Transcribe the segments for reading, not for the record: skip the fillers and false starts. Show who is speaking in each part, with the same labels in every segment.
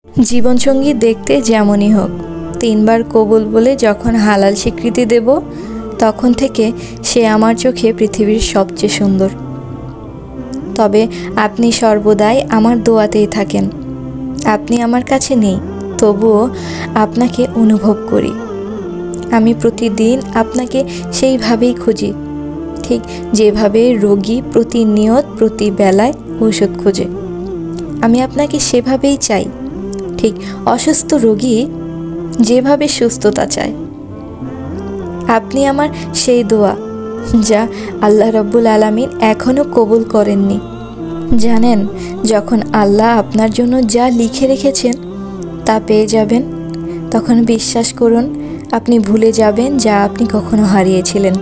Speaker 1: জীবনসঙ্গী দেখতে যেমনই হোক, 3 বার কবুল বলে যখন হালাল স্বীকৃতি দেব, তখন থেকে সে আমার চোখে পৃথিবীর সবচেয়ে সুন্দর। তবে আপনি সর্বদাই আমার দোয়াতেই থাকেন। আপনি আমার কাছে নেই, তবুও আপনাকে অনুভব করি। আমি প্রতিদিন আপনাকে সেইভাবেই খুঁজি, ঠিক যেভাবে রোগী প্রতিনিয়ত প্রতি বেলায় ওষুধ খোঁজে। আমি আপনাকে সেভাবেই চাই, ঠিক অসুস্থ রোগী যেভাবে সুস্থতা চায়। আপনি আমার সেই দোয়া, যা আল্লাহ রাব্বুল আলামিন এখনও কবুল করেননি। জানেন, যখন আল্লাহ আপনার জন্য যা লিখে রেখেছেন তা পেয়ে যাবেন, তখন বিশ্বাস করুন আপনি ভুলে যাবেন যা আপনি কখনো হারিয়েছিলেন।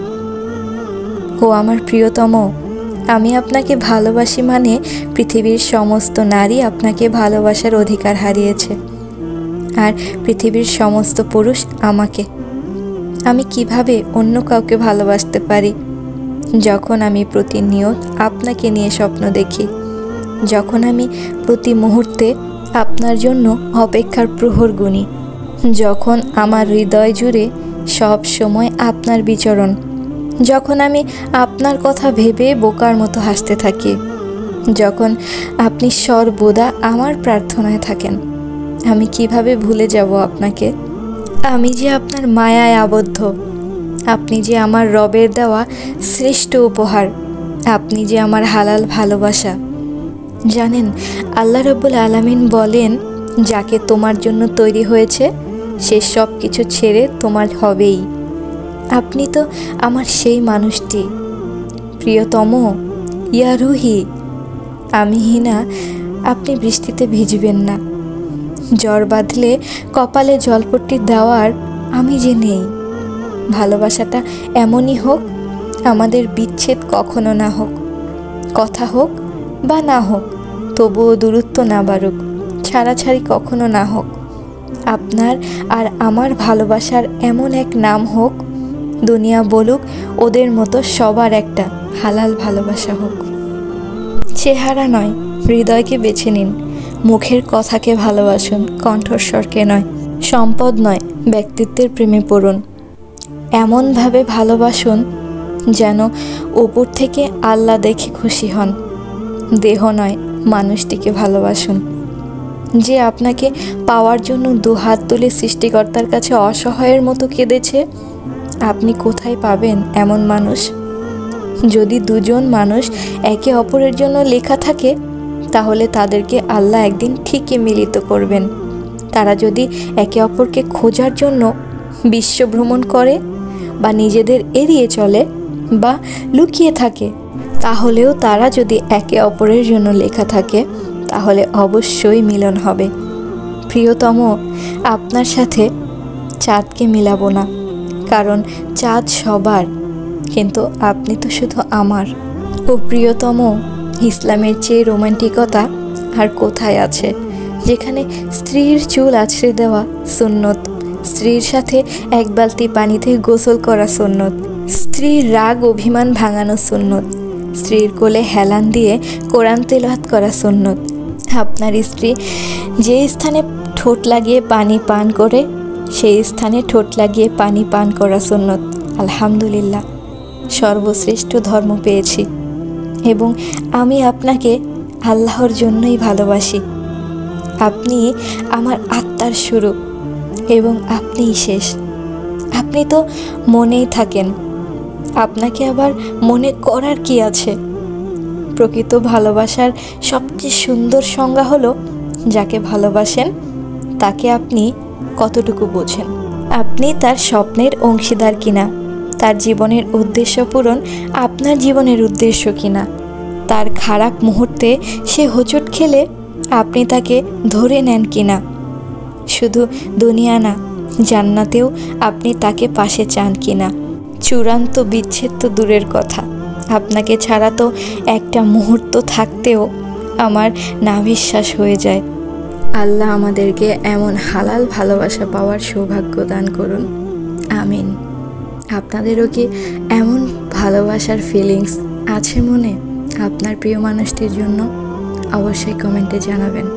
Speaker 1: ও আমার প্রিয়তম, আমি আপনাকে ভালোবাসি মানে পৃথিবীর সমস্ত নারী আপনাকে ভালোবাসার অধিকার হারিয়েছে, আর পৃথিবীর সমস্ত পুরুষ আমাকে। আমি কিভাবে অন্য কাউকে ভালোবাসতে পারি যখন আমি প্রতিনিয়ত আপনাকে নিয়ে স্বপ্ন দেখি, যখন আমি প্রতি মুহূর্তে আপনার জন্য অপেক্ষার প্রহর গুনি, যখন আমার হৃদয় জুড়ে সব সময় আপনার বিচরণ, যখন আমি আপনার কথা ভেবে বোকার মতো হাসতে থাকি, যখন আপনি সর্বদা আমার প্রার্থনায় থাকেন। আমি কিভাবে ভুলে যাব আপনাকে? আমি যে আপনার মায়ায় আবদ্ধ, আপনি যে আমার রবের দেওয়া শ্রেষ্ঠ উপহার, আপনি যে আমার হালাল ভালোবাসা। জানেন, আল্লাহ রাব্বুল আলামিন বলেন, যাকে তোমার জন্য তৈরি হয়েছে সে সব কিছু ছেড়ে তোমার হবেই। আপনি তো আমার সেই মানুষটি। প্রিয়তম, ইয়া রুহি, আমি হিনা, আপনি বৃষ্টিতে ভিজবেন না। জ্বর বাঁধলে কপালে জলপট্টি দেওয়ার আমি যে নেই। ভালোবাসাটা এমনই হোক, আমাদের বিচ্ছেদ কখনো না হোক, কথা হোক বা না হোক, তবুও দূরত্ব না বাড়ুক, ছাড়াছাড়ি কখনো না হোক। আপনার আর আমার ভালোবাসার এমন এক নাম হোক, দুনিয়া বলুক ওদের মতো সবার একটা হালাল ভালোবাসা হোক। চেহারা নয়, হৃদয়কে বেছে নিন। মুখের কথাকে ভালোবাসুন, কণ্ঠস্বরকে নয়। সম্পদ নয়, ব্যক্তিত্বের প্রেমে পড়ুন। এমনভাবে ভালোবাসুন যেন ওপর থেকে আল্লাহ দেখে খুশি হন। দেহ নয়, মানুষটিকে ভালোবাসুন, যে আপনাকে পাওয়ার জন্য দুহাত তুলে সৃষ্টিকর্তার কাছে অসহায়ের মতো কেঁদেছে। আপনি কোথায় পাবেন এমন মানুষ? যদি দুজন মানুষ একে অপরের জন্য লেখা থাকে, তাহলে তাদেরকে আল্লাহ একদিন ঠিকই মিলিত করবেন। তারা যদি একে অপরকে খোঁজার জন্য বিশ্ব ভ্রমণ করে বা নিজেদের এড়িয়ে চলে বা লুকিয়ে থাকে, তাহলেও তারা যদি একে অপরের জন্য লেখা থাকে, তাহলে অবশ্যই মিলন হবে। প্রিয়তম, আপনার সাথে চাঁদকে মিলাবো না, কারণ চাঁদ সবার, কিন্তু আপনি তো শুধু আমার। ও প্রিয়তম, ইসলামের চেয়ে রোমান্টিকতা আর কোথায় আছে, যেখানে স্ত্রীর চুল আছড়ে দেওয়া সুন্নত, স্ত্রীর সাথে এক বালতি পানিতে গোসল করা সুন্নত, স্ত্রীর রাগ অভিমান ভাঙানো সুন্নত, স্ত্রীর কোলে হেলান দিয়ে কোরআন তেলাওয়াত করা সুন্নত। আপনার স্ত্রী যে স্থানে ঠোঁট লাগিয়ে পানি পান করে, সেই স্থানে ঠোঁট লাগিয়ে পানি পান করা সুন্নত। আলহামদুলিল্লাহ, সর্বশ্রেষ্ঠ ধর্ম পেয়েছি এবং আমি আপনাকে আল্লাহর জন্যই ভালোবাসি। আপনি আমার আত্মার শুরু এবং আপনিই শেষ। আপনি তো মনেই থাকেন, আপনাকে আবার মনে করার কি আছে? প্রকৃত ভালোবাসার সবচেয়ে সুন্দর সংজ্ঞা হলো, যাকে ভালোবাসেন তাকে আপনি কতটুকু বোঝেন। আপনি তার স্বপ্নের অংশীদার কিনা, তার জীবনের উদ্দেশ্য পূরণ আপনার জীবনের উদ্দেশ্য কিনা, তার খারাপ মুহূর্তে সে হোঁচট খেলে আপনি তাকে ধরে নেন কিনা। শুধু দুনিয়া না, জান্নাতেও আপনি তাকে পাশে চান কিনা। চূড়ান্ত বিচ্ছেদ তো দূরের কথা, আপনাকে ছাড়া তো একটা মুহূর্ত থাকতেও আমার নাভিশ্বাস হয়ে যায়। আল্লাহ আমাদেরকে এমন হালাল ভালোবাসা পাওয়ার সৌভাগ্য দান করুন, আমিন। আপনাদেরও কি এমন ভালোবাসার ফিলিংস আছে মনে আপনার প্রিয় মানুষটির জন্য? অবশ্যই কমেন্টে জানাবেন।